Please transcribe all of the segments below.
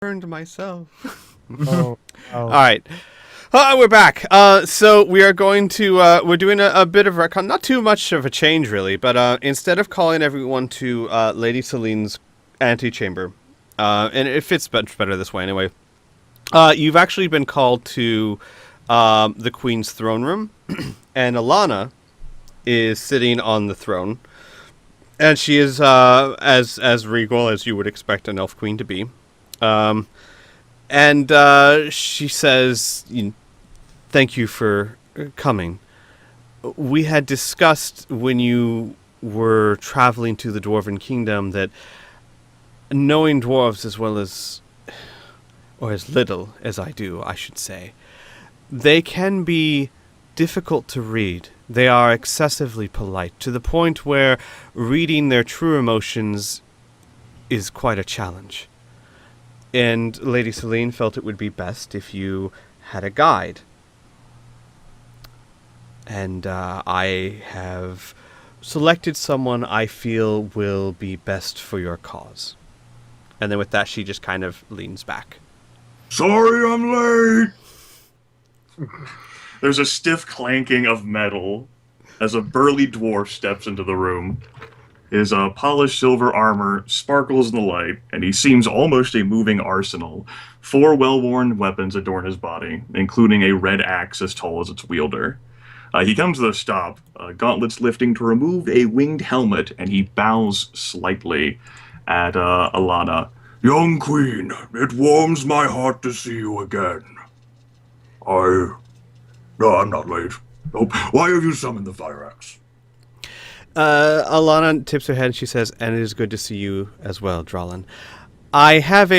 burned myself. Oh, All right. We're back. So we are going to, we're doing a bit of recon, not too much of a change really, but instead of calling everyone to Lady Celine's antechamber, and it fits much better this way anyway, you've actually been called to the Queen's throne room, and Alana is sitting on the throne, and she is as regal as you would expect an elf queen to be. And she says, "Thank you for coming. We had discussed when you were traveling to the Dwarven Kingdom that knowing dwarves as well as, or as little as I do, I should say, they can be difficult to read. They are excessively polite, to the point where reading their true emotions is quite a challenge. And Lady Celine felt it would be best if you had a guide. And I have selected someone I feel will be best for your cause." And then with that, she just kind of leans back. Sorry I'm late! There's a stiff clanking of metal as a burly dwarf steps into the room. His polished silver armor sparkles in the light, and he seems almost a moving arsenal. 4 well-worn weapons adorn his body, including a red axe as tall as its wielder. He comes to a stop, gauntlets lifting to remove a winged helmet, and he bows slightly at Alana. Young queen, it warms my heart to see you again. No, I'm not late. Oh, why have you summoned the fire axe? Alana tips her head and she says, "And it is good to see you as well, Drolin. I have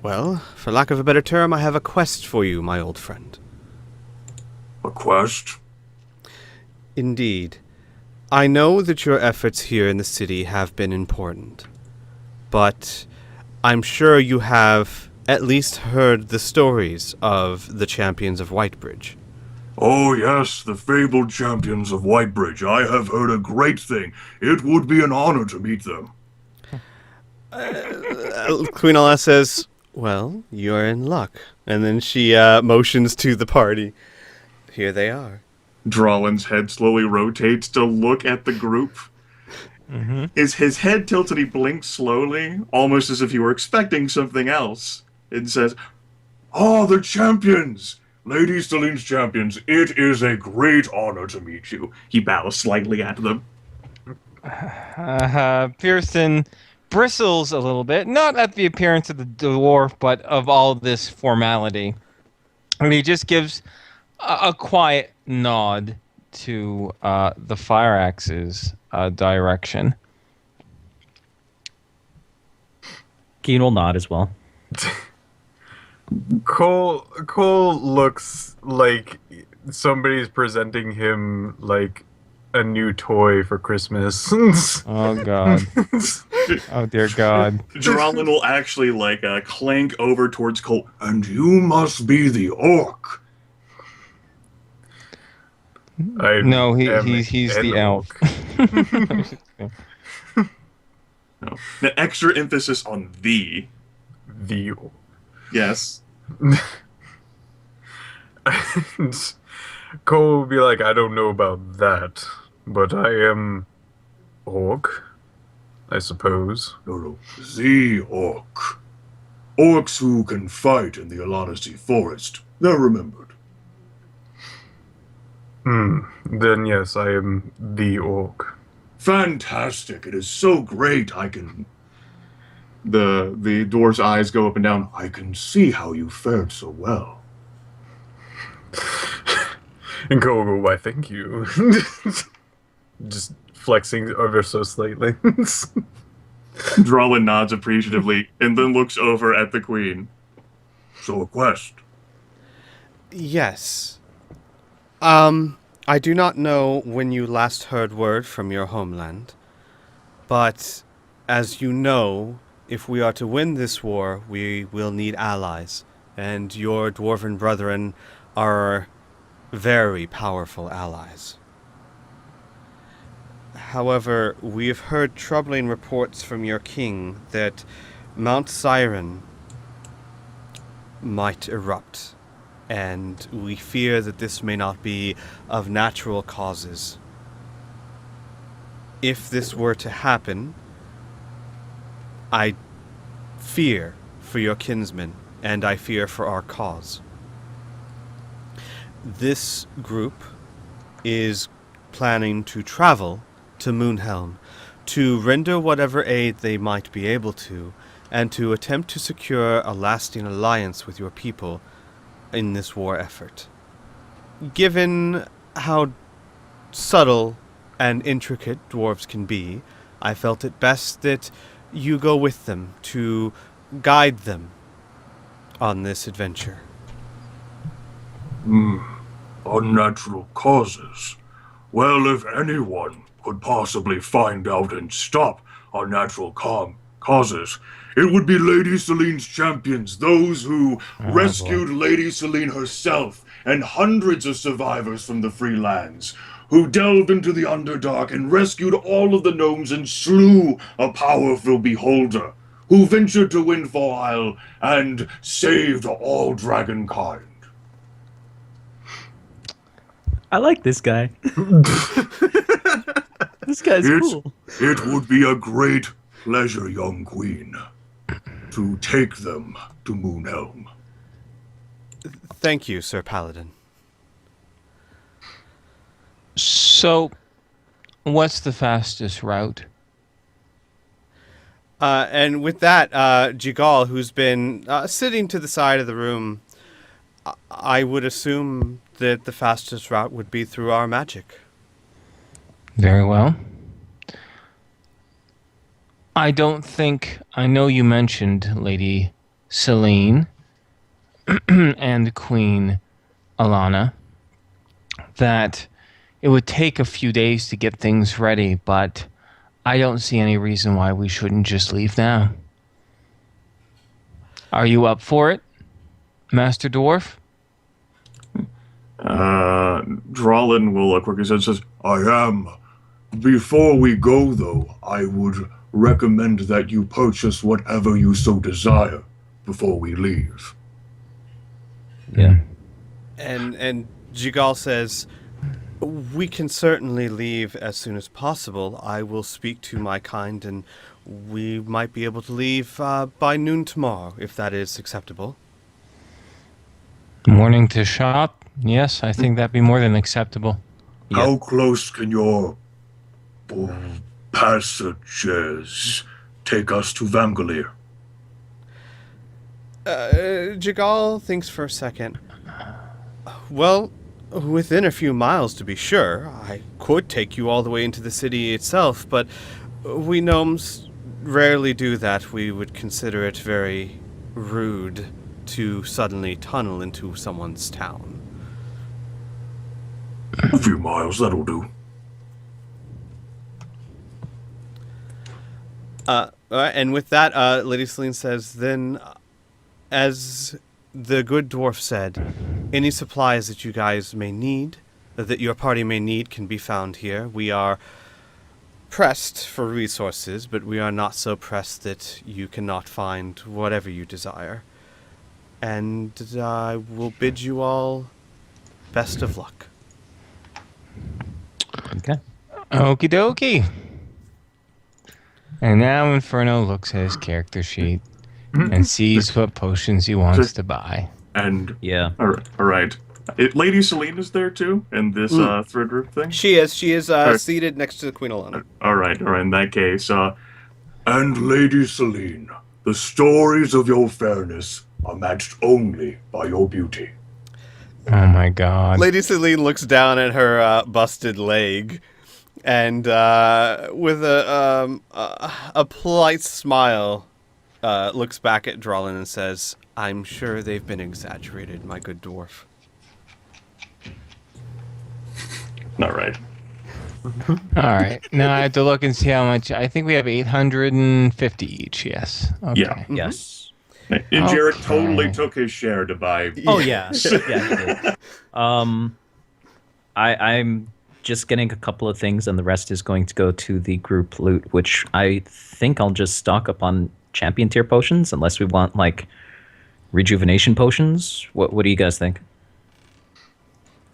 well, for lack of a better term, I have a quest for you, my old friend." A quest? "Indeed. I know that your efforts here in the city have been important, but I'm sure you have at least heard the stories of the champions of Whitebridge." Oh yes, the fabled champions of Whitebridge. I have heard a great thing. It would be an honor to meet them. Queen Alana says, "Well, you're in luck." And then she motions to the party. Here they are. Drawlin's head slowly rotates to look at the group. Mm-hmm. His head tilts and he blinks slowly, almost as if he were expecting something else, and says, Ah, the champions! Lady Celine's champions, it is a great honor to meet you. he bows slightly at them. Pearson bristles a little bit, not at the appearance of the dwarf, but of all this formality. And he just gives a quiet nod to the fire axe's direction. Keen will nod as well. Cole looks like somebody's presenting him like a new toy for Christmas. Oh God! Oh dear God! Drawlin will actually clank over towards Cole. And you must be the orc. No, he's the elk. No. The extra emphasis on the. The Yes. and Cole will be like, I don't know about that, but I am orc, I suppose. No, the orc. Orcs who can fight in the Alanasi forest. They're remembered. Then yes, I am the orc. Fantastic. It is so great. The dwarf's eyes go up and down. I can see how you fared so well. And Cole will go, why thank you. Just flexing ever so slightly. Drawlin nods appreciatively and then looks over at the queen. So a quest. Yes. I do not know when you last heard word from your homeland, but as you know, if we are to win this war, we will need allies, and your dwarven brethren are very powerful allies. However, we have heard troubling reports from your king that Mount Siren might erupt, and we fear that this may not be of natural causes. If this were to happen, I fear for your kinsmen, and I fear for our cause. This group is planning to travel to Moonhelm to render whatever aid they might be able to, and to attempt to secure a lasting alliance with your people in this war effort. Given how subtle and intricate dwarves can be, I felt it best that you go with them to guide them on this adventure. Unnatural causes. Well, if anyone could possibly find out and stop unnatural causes, it would be Lady Celine's champions, those who rescued Lady Celine herself and hundreds of survivors from the free lands, who delved into the Underdark and rescued all of the gnomes and slew a powerful beholder, who ventured to Windfall Isle and saved all dragonkind. I like this guy. This guy's cool. It would be a great pleasure, young queen, to take them to Moonhelm. Thank you, Sir Paladin. So, what's the fastest route? And with that, Jigal, who's been sitting to the side of the room, I would assume that the fastest route would be through our magic. Very well. I know you mentioned Lady Celine and Queen Alana, that it would take a few days to get things ready, but I don't see any reason why we shouldn't just leave now. Are you up for it, Master Dwarf? Drolin will look quickly and says, I am. Before we go, though, I would recommend that you purchase whatever you so desire before we leave. Yeah. And Jigal says, we can certainly leave as soon as possible. I will speak to my kind, and we might be able to leave by noon tomorrow, if that is acceptable. Morning to shop? Yes, I think that'd be more than acceptable. How close can your passages take us to Vamgalir? Jigal thinks for a second. Well, within a few miles, to be sure. I could take you all the way into the city itself, but we gnomes rarely do that. We would consider it very rude to suddenly tunnel into someone's town. A few miles, that'll do. And with that, Lady Celine says, then, as the good dwarf said, any supplies that you guys may need, that your party may need, can be found here. We are pressed for resources, but we are not so pressed that you cannot find whatever you desire. And I will bid you all best of luck. Okay. Okie dokie. And now Inferno looks at his character sheet and sees what potions he wants to buy. and Yeah. all right. Lady Celine is there too in this thread group thing. She is Alright. seated next to the Queen Alana. All right. In that case, And Lady Celine, the stories of your fairness are matched only by your beauty. Oh my god. Lady Celine looks down at her busted leg, and with a polite smile, looks back at Drolin and says, "I'm sure they've been exaggerated, my good dwarf." all right. Alright. Now I have to look and see how much. I think we have 850 each, yes. Okay. Yeah. Yes. And Jarrett Okay. totally took his share to buy. Oh yeah. Yeah. He did. I'm just getting a couple of things, and the rest is going to go to the group loot, which I think I'll just stock up on champion tier potions, unless we want like rejuvenation potions. What do you guys think?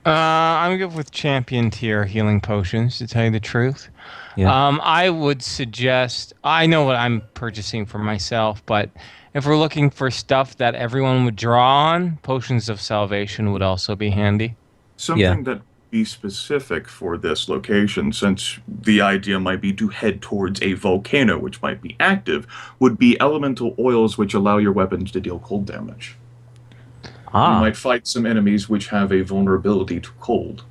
I'm good with champion tier healing potions, to tell you the truth. Yeah. I would suggest, I know what I'm purchasing for myself, but if we're looking for stuff that everyone would draw on, potions of salvation would also be handy. Something that be specific for this location, since the idea might be to head towards a volcano which might be active, would be elemental oils which allow your weapons to deal cold damage. You might fight some enemies which have a vulnerability to cold.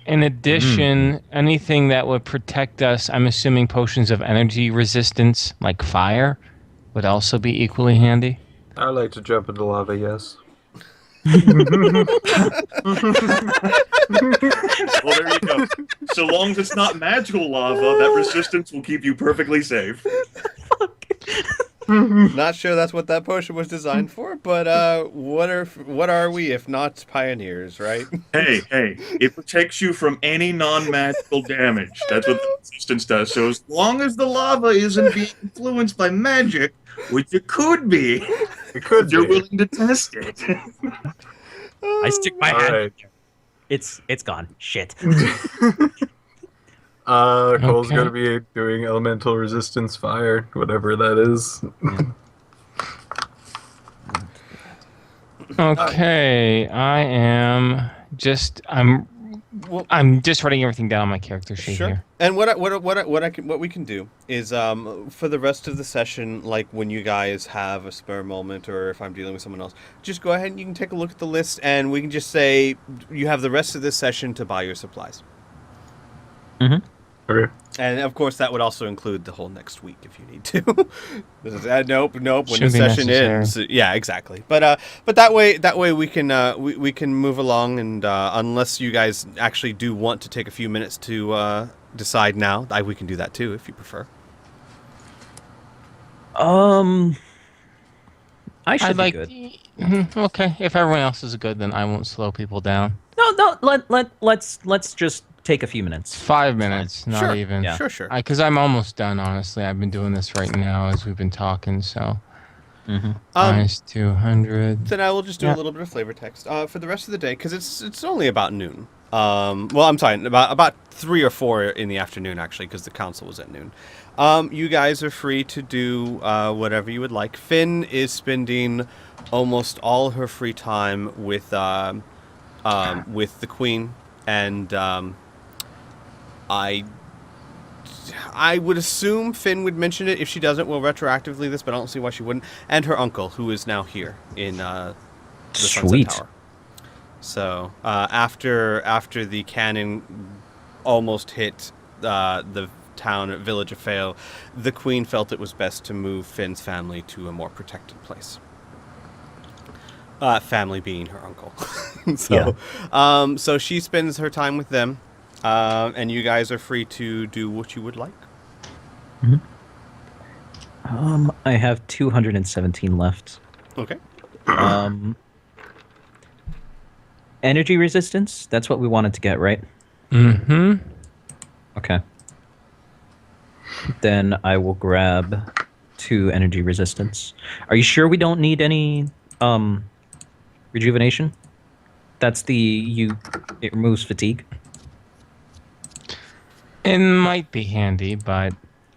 In addition, anything that would protect us, I'm assuming potions of energy resistance, like fire, would also be equally handy. I like to jump into lava, yes. Well, there you go. So long as it's not magical lava, that resistance will keep you perfectly safe. Not sure that's what that potion was designed for, but what are we if not pioneers, right? Hey, it protects you from any non-magical damage. That's what the resistance does. So as long as the lava isn't being influenced by magic, which it could be, you're willing to test it. I stick my hand Alright. in there. It's gone. Shit. Cole's Okay. gonna be doing elemental resistance fire, whatever that is. Okay, I'm just writing everything down on my character sheet Sure. here. And what we can do is for the rest of the session, like when you guys have a spare moment, or if I'm dealing with someone else, just go ahead and you can take a look at the list, and we can just say you have the rest of this session to buy your supplies. Okay. And of course, that would also include the whole next week if you need to. Nope. When the Shouldn't be session necessary. ends, yeah, exactly. But that way we can we can move along, and unless you guys actually do want to take a few minutes to decide now, we can do that too if you prefer. I should I'd be like. good. Okay, if everyone else is good, then I won't slow people down. No. Let's just take a few minutes. 5 minutes, not Sure. even. Yeah. Sure. Because I'm almost done. Honestly, I've been doing this right now as we've been talking. So, minus 200. Then I will just do a little bit of flavor text for the rest of the day because it's only about noon. Well, I'm sorry, about 3 or 4 in the afternoon actually, because the council was at noon. You guys are free to do whatever you would like. Finn is spending almost all her free time with the Queen, and I would assume Finn would mention it. If she doesn't, we'll retroactively this, but I don't see why she wouldn't. And her uncle, who is now here in the Sweet. Sunset Tower. So after the cannon almost hit the town village of Fale, the Queen felt it was best to move Finn's family to a more protected place. Family being her uncle. So she spends her time with them, and you guys are free to do what you would like. I have 217 left. Okay. Energy resistance. That's what we wanted to get, right? Mm-hmm. Okay. Then I will grab 2 energy resistance. Are you sure we don't need any rejuvenation? That's it removes fatigue. It might be handy, but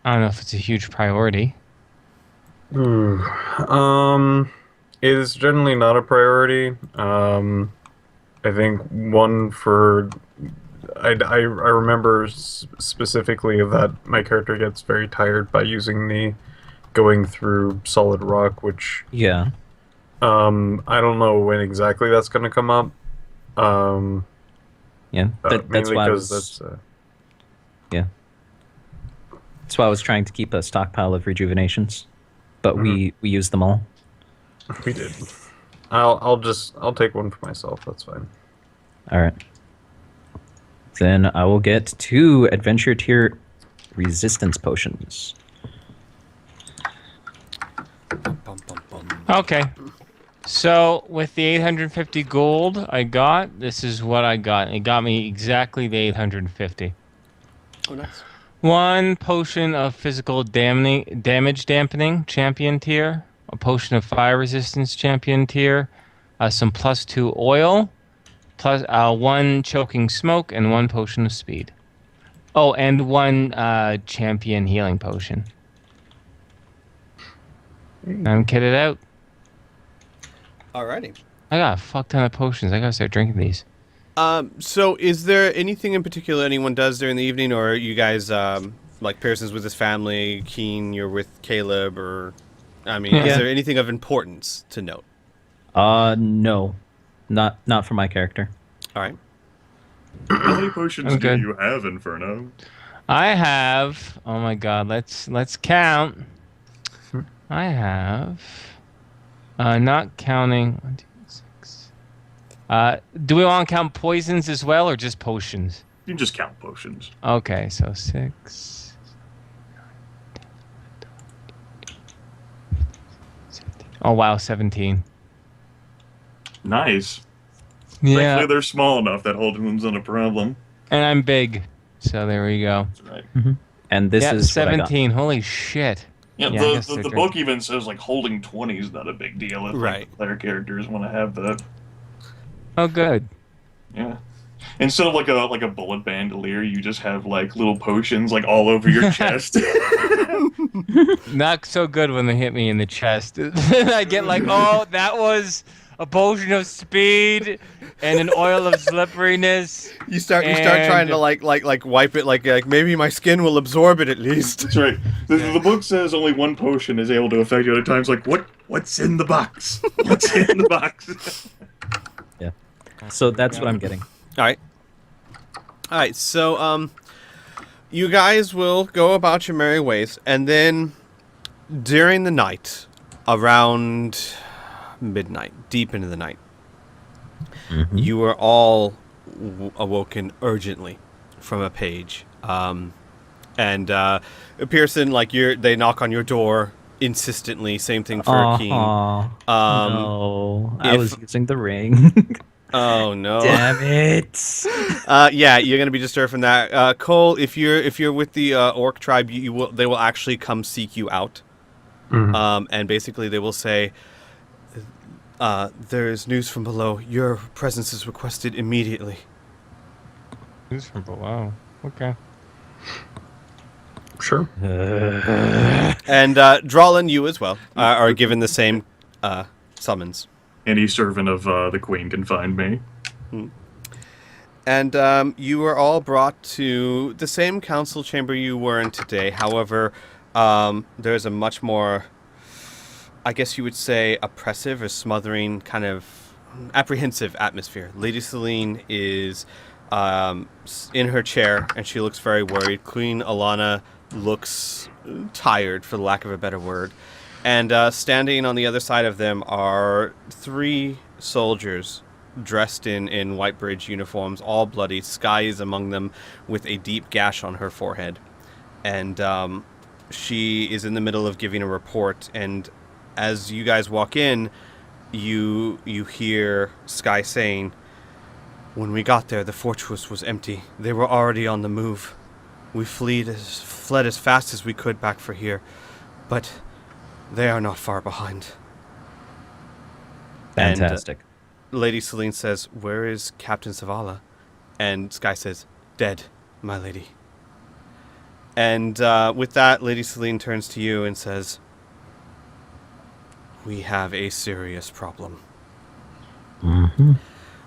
I don't know if it's a huge priority. It is generally not a priority. I think one for... I remember specifically that my character gets very tired by using the going through solid rock, which... Yeah. I don't know when exactly that's going to come up. Yeah. That's mainly why I because was... that's... Yeah. That's why I was trying to keep a stockpile of rejuvenations, but we used them all. We did. I'll take one for myself. That's fine. All right. Then I will get 2 adventure tier resistance potions. Okay. So with the 850 gold I got, this is what I got. It got me exactly the 850. Oh, nice. 1 potion of physical damage dampening, champion tier. A potion of fire resistance, champion tier. Some +2 oil. Plus 1 choking smoke and 1 potion of speed. Oh, and 1 champion healing potion. I'm kitted out. Alrighty. I got a fuck ton of potions. I gotta start drinking these. So is there anything in particular anyone does during the evening, or are you guys, like Pearson's with his family, Keen, you're with Caleb, or, I mean, is there anything of importance to note? No. Not for my character. Alright. How many potions I'm do good. you have, Inferno? I have. Oh my god. Let's count. I have. Not counting. 1, 2, 6. Do we want to count poisons as well, or just potions? You can just count potions. Okay, so 6. Oh wow, 17. Nice. Yeah, Thankfully, they're small enough that holding them's not a problem. and I'm big, so there we go. That's right. And this yeah, is what I got. 17. Holy shit. Yeah, Yeah, I guess the they're book even says like holding 20 is not a big deal if like, Right. the player characters want to have that. Oh, good. Yeah. Instead of like a bullet bandolier, you just have like little potions like all over your chest. Not so good when they hit me in the chest. I get like, oh, that was a potion of speed and an oil of slipperiness. You start trying to like wipe it, like maybe my skin will absorb it at least. That's right. The book says only 1 potion is able to affect you at a time. It's like, what's in the box? What's in the box? Yeah. So that's what I'm getting. Alright. Alright, so you guys will go about your merry ways, and then during the night, around midnight, deep into the night, you are all awoken urgently from a page. And Pearson, like they knock on your door insistently. Same thing for Keen. No, I was using the ring. Oh no! Damn it! Yeah, you're gonna be disturbed from that. Cole, if you're with the orc tribe, they will actually come seek you out. And basically they will say, there is news from below. Your presence is requested immediately. News from below. Okay. Sure. And Drawlin, you as well, are given the same summons. Any servant of the queen can find me. And you are all brought to the same council chamber you were in today. However, there's a much more, I guess you would say, oppressive or smothering, kind of apprehensive atmosphere. Lady Celine is in her chair, and she looks very worried. Queen Alana looks tired, for the lack of a better word. And standing on the other side of them are 3 soldiers dressed in White Bridge uniforms, all bloody. Sky is among them with a deep gash on her forehead. And she is in the middle of giving a report. And as you guys walk in, you hear Sky saying, "When we got there, the fortress was empty. They were already on the move. We fled as fast as we could back for here. But they are not far behind." Fantastic. And Lady Celine says, "Where is Captain Zavala?" And Sky says, "Dead, my lady." And with that, Lady Celine turns to you and says, "We have a serious problem.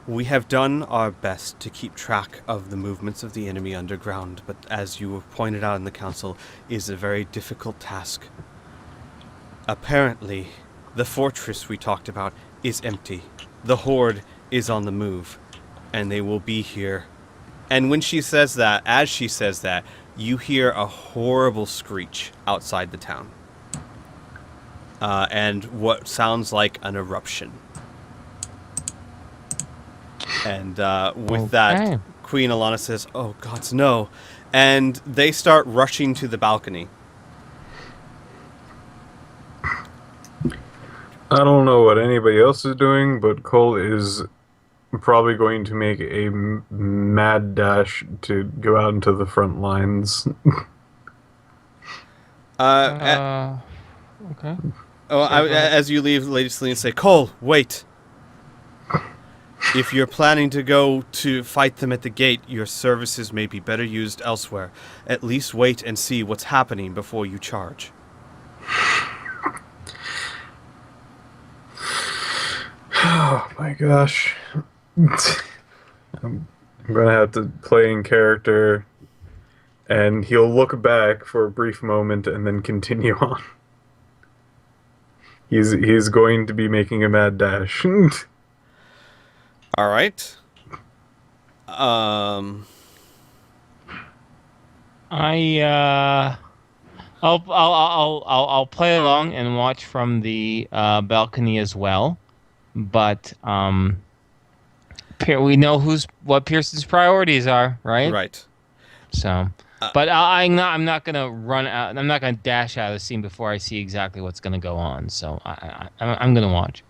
We have done our best to keep track of the movements of the enemy underground, but as you have pointed out in the council, is a very difficult task. Apparently, the fortress we talked about is empty. The horde is on the move, and they will be here." And when she says that, as she says that, you hear a horrible screech outside the town. And what sounds like an eruption. And with that, Queen Alana says, "Oh, gods, no." And they start rushing to the balcony. I don't know what anybody else is doing, but Cole is probably going to make a mad dash to go out into the front lines. Okay. As you leave, Lady Celine say, "Cole, wait. If you're planning to go to fight them at the gate, your services may be better used elsewhere. At least wait and see what's happening before you charge." Oh my gosh. I'm gonna have to play in character, and he'll look back for a brief moment and then continue on. He's going to be making a mad dash. All right. I'll play along and watch from the balcony as well, but we know what Pearson's priorities are, right? Right. So, but I'm not gonna run out. I'm not gonna dash out of the scene before I see exactly what's gonna go on. So I'm gonna watch.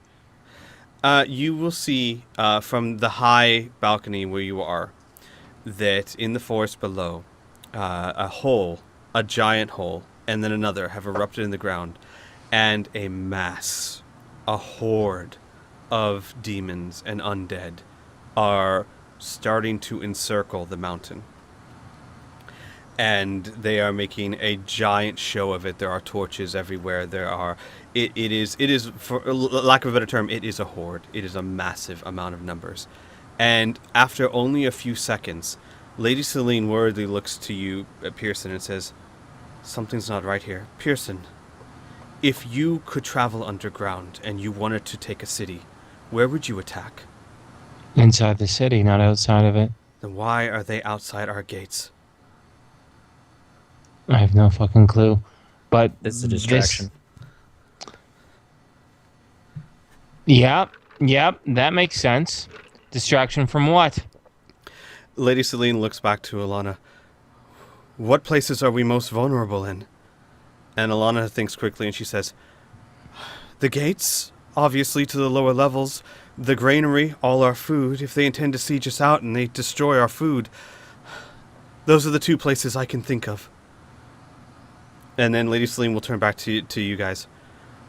You will see from the high balcony where you are that in the forest below, a giant hole, and then another have erupted in the ground, and a horde of demons and undead are starting to encircle the mountain. And they are making a giant show of it. There are torches everywhere. It is, for lack of a better term, it is a horde. It is a massive amount of numbers. And after only a few seconds, Lady Celine worriedly looks to you, Pearson, and says, "Something's not right here. Pearson, if you could travel underground and you wanted to take a city, where would you attack? Inside the city, not outside of it. Then why are they outside our gates?" I have no fucking clue. But It's a distraction. Yep, that makes sense. Distraction from what? Lady Celine looks back to Alana. "What places are we most vulnerable in?" And Alana thinks quickly and she says, "The gates, obviously to the lower levels. The granary, all our food. If they intend to siege us out and they destroy our food, those are the two places I can think of." And then Lady Celine will turn back to you guys.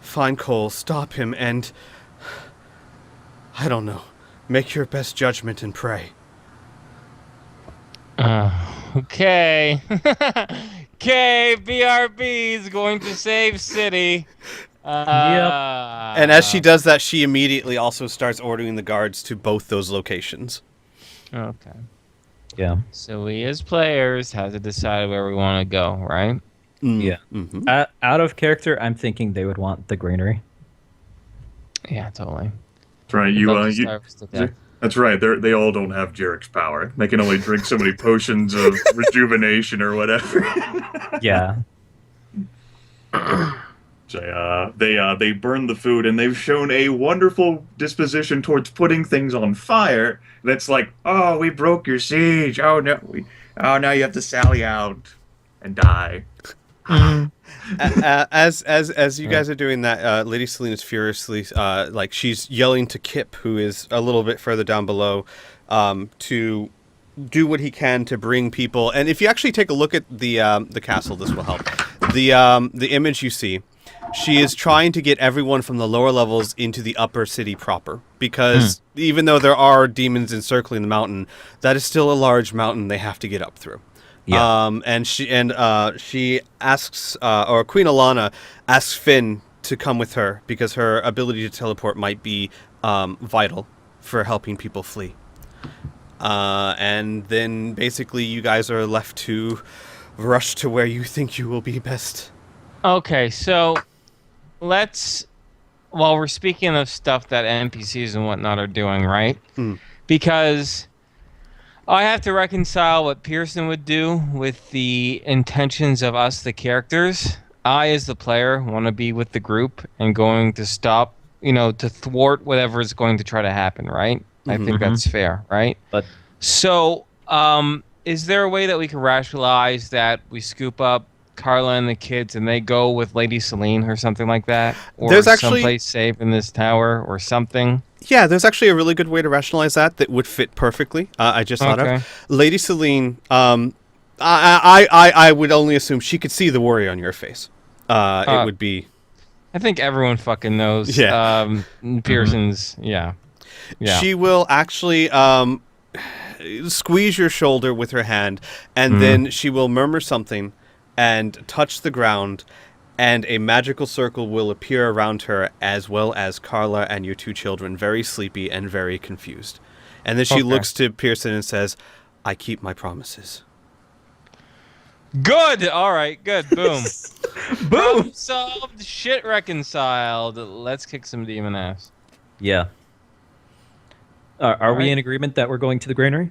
"Find Cole, stop him, and I don't know. Make your best judgment and pray." Okay. Okay, BRB is going to save city. And as she does that, she immediately also starts ordering the guards to both those locations. Okay. Yeah. So we as players have to decide where we want to go, right? Yeah. Mm-hmm. Out of character, I'm thinking they would want the greenery. Yeah, totally. That's right. That's right. They all don't have Jarek's power. They can only drink so many potions of rejuvenation or whatever. Yeah. So, they burn the food, and they've shown a wonderful disposition towards putting things on fire. That's like, "Oh, we broke your siege. Oh no, now you have to sally out and die." As you guys are doing that, Lady Celine is furiously she's yelling to Kip, who is a little bit further down below, to do what he can to bring people. And if you actually take a look at the castle, this will help. The image you see, she is trying to get everyone from the lower levels into the upper city proper, because even though there are demons encircling the mountain, that is still a large mountain they have to get up through. Yeah. And she asks, or Queen Alana asks Finn to come with her because her ability to teleport might be vital for helping people flee. And then basically you guys are left to rush to where you think you will be best. Okay, so while we're speaking of stuff that NPCs and whatnot are doing, right? Because I have to reconcile what Pearson would do with the intentions of us, the characters. I, as the player, want to be with the group and going to stop, to thwart whatever is going to try to happen, right? I think that's fair, right? But so, is there a way that we can rationalize that we scoop up Carla and the kids and they go with Lady Celine or something like that? Or There's actually someplace safe in this tower or something? Yeah, there's actually a really good way to rationalize that would fit perfectly. I just thought of Lady Celine. I would only assume she could see the worry on your face. It would be. I think everyone fucking knows. Yeah. Pearson's. Yeah. Yeah. She will actually squeeze your shoulder with her hand, and then she will murmur something and touch the ground, and a magical circle will appear around her, as well as Carla and your 2 children, very sleepy and very confused. And then she looks to Pearson and says, I keep my promises. Good. All right. Good. Boom. Boom. Solved. Shit reconciled. Let's kick some demon ass. Yeah. Are we in agreement that we're going to the granary?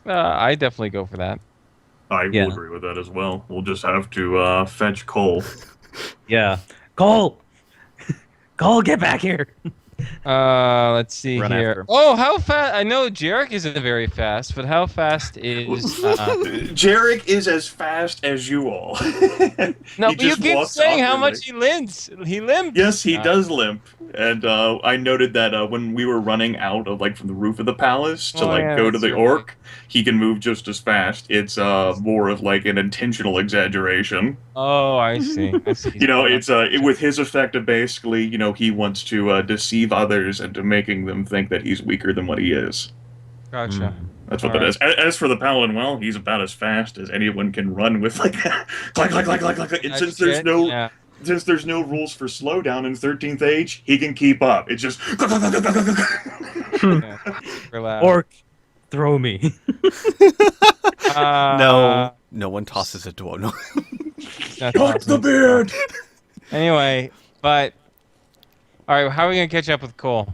I definitely go for that. I will agree with that as well. We'll just have to fetch Cole. Yeah. Cole! Cole, get back here! Let's see Run here. after him. Oh, how fast? I know Jarek isn't very fast, but how fast is... Jarek is as fast as you all. No, He but you just keep walks saying how awkwardly. much he limps. He limps. Yes, he does limp, and I noted that when we were running out of from the roof of the palace to go to the orc, he can move just as fast. It's more of an intentional exaggeration. Oh, I see. I see. It's with his effect of basically, he wants to deceive others into making them think that he's weaker than what he is. Gotcha. That's what that is. As for the paladin, well, he's about as fast as anyone can run with clack. And since there's no rules for slowdown in 13th Age, he can keep up. It's just Orc, throw me. No one tosses a dwarf. No. cut the beard. Anyway, but all right, how are we gonna catch up with Cole?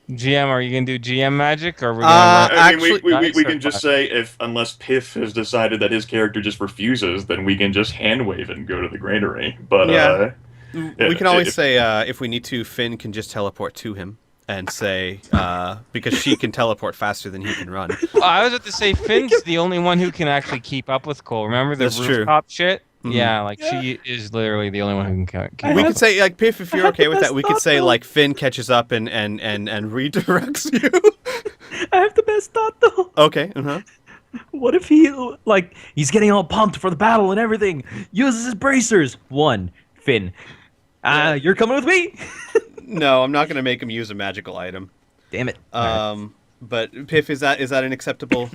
GM, are you gonna do GM magic, or we're gonna? I mean, we can just say unless Piff has decided that his character just refuses, then we can just hand wave and go to the granary. But Yeah. We can always say if we need to, Finn can just teleport to him and say because she can teleport faster than he can run. Well, I was about to say Finn's the only one who can actually keep up with Cole. Remember the That's true. rooftop shit? Mhm. Yeah, she is literally the only one who can keep We up. could say Piff, if you're okay with that, we could say Finn catches up and redirects you. I have the best thought, though. Okay. What if he, he's getting all pumped for the battle and everything, uses his bracers. 1, Finn. You're coming with me? No, I'm not going to make him use a magical item. Damn it. But Piff, is that an acceptable?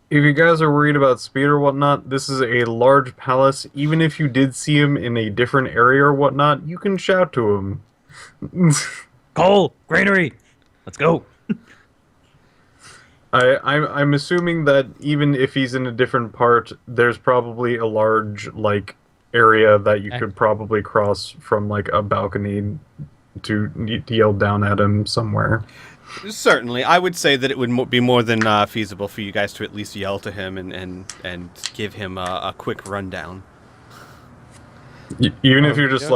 If you guys are worried about speed or whatnot, this is a large palace. Even if you did see him in a different area or whatnot, you can shout to him. Cole, granary, let's go. I'm assuming that even if he's in a different part, there's probably a large area that you could probably cross from a balcony to yell down at him somewhere. Certainly, I would say that it would be more than feasible for you guys to at least yell to him and give him a quick rundown. Even if you're just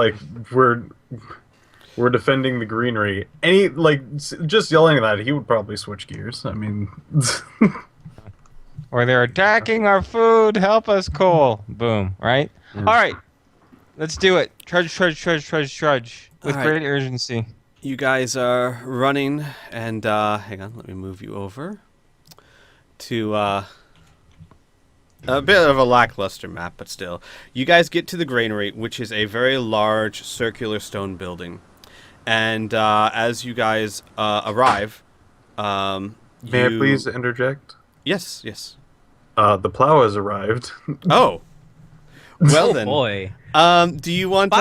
we're defending the greenery. Just yelling that, he would probably switch gears. I mean, Or they're attacking our food. Help us, Cole. Boom. Right. All right. Let's do it. Trudge with great urgency. You guys are running, and hang on, let me move you over to a bit of a lackluster map, but still. You guys get to the granary, which is a very large circular stone building. And as you guys arrive, may I please interject? Yes. The plow has arrived. Oh. Well then. Boy. Do you want?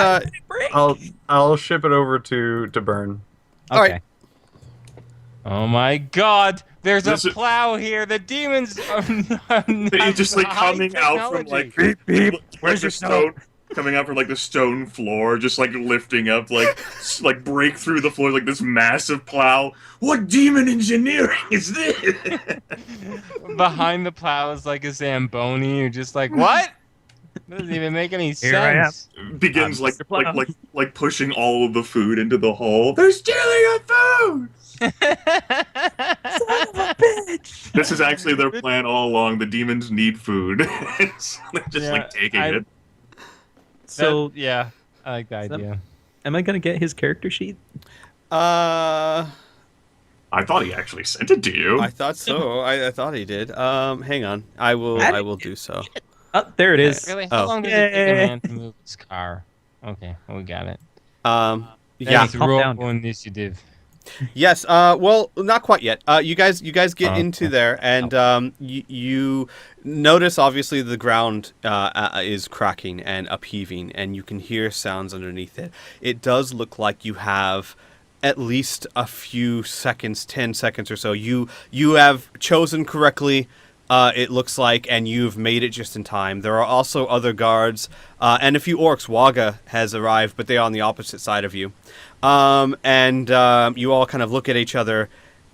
I'll ship it over to Burn. All right. Oh my God! There's This a is- plow here. The demons are He's just coming out from Beep, beep. Where's the your stone, coming out from the stone floor, just lifting up, break through the floor this massive plow. What demon engineering is this? Behind the plow is a Zamboni. You're just what? Doesn't even make any Here I am. sense. Begins Mr. Plow. pushing all of the food into the hole. They're stealing our food. Bitch. This is actually their plan all along. The demons need food. So they're just taking it. So, Yeah, I like the that- idea. am I going to get his character sheet? I thought he actually sent it to you. I thought so. I thought he did. Hang on. I will do so. Oh, there it is. Really? How Oh. long does it take a man to move his car? Okay, we got it. Yeah. Thanks, calm roll down. initiative. Yes. Well, not quite yet. You guys get Oh, into okay. there, and you notice obviously the ground is cracking and upheaving, and you can hear sounds underneath it. It does look like you have at least a few seconds, 10 seconds or so. You have chosen correctly. It looks like, and you've made it just in time. There are also other guards and a few orcs. Waga has arrived, but they are on the opposite side of you. And you all kind of look at each other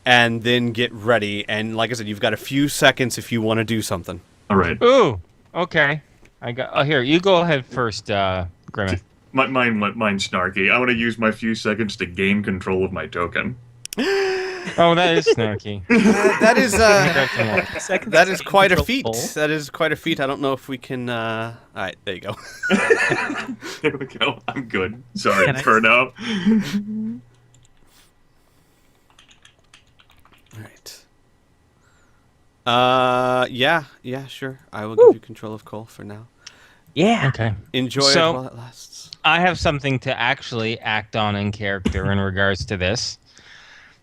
and then get ready. And like I said, you've got a few seconds if you want to do something. All right. Ooh, okay. I got. Oh, here, you go ahead first, Grimmett. Mine's snarky. I want to use my few seconds to gain control of my token. Oh, that is snarky. That is That's some more. that is quite a Control feat. full. That is quite a feat. I don't know if we can. All right, there you go. There we go. I'm good. Sorry Can I- for now. All right. Yeah, sure. I will give you control of Cole for now. Yeah. Okay. Enjoy So- it while it lasts. I have something to actually act on in character in regards to this.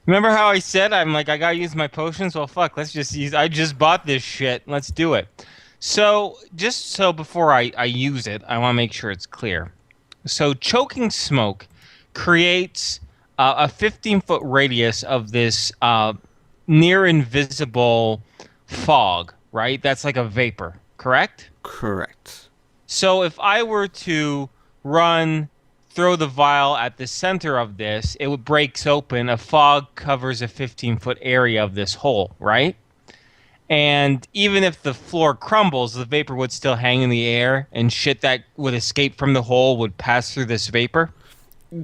Remember how I said I'm like I gotta use my potions? Well, fuck. Let's just use. I just bought this shit. Let's do it. So just so before I use it, I want to make sure it's clear. So choking smoke creates a 15-foot radius of this near invisible fog. Right? That's like a vapor. Correct? Correct. So if I were to throw the vial at the center of this, it would breaks open. A fog covers a 15-foot area of this hole, right? And even if the floor crumbles, the vapor would still hang in the air, and shit that would escape from the hole would pass through this vapor.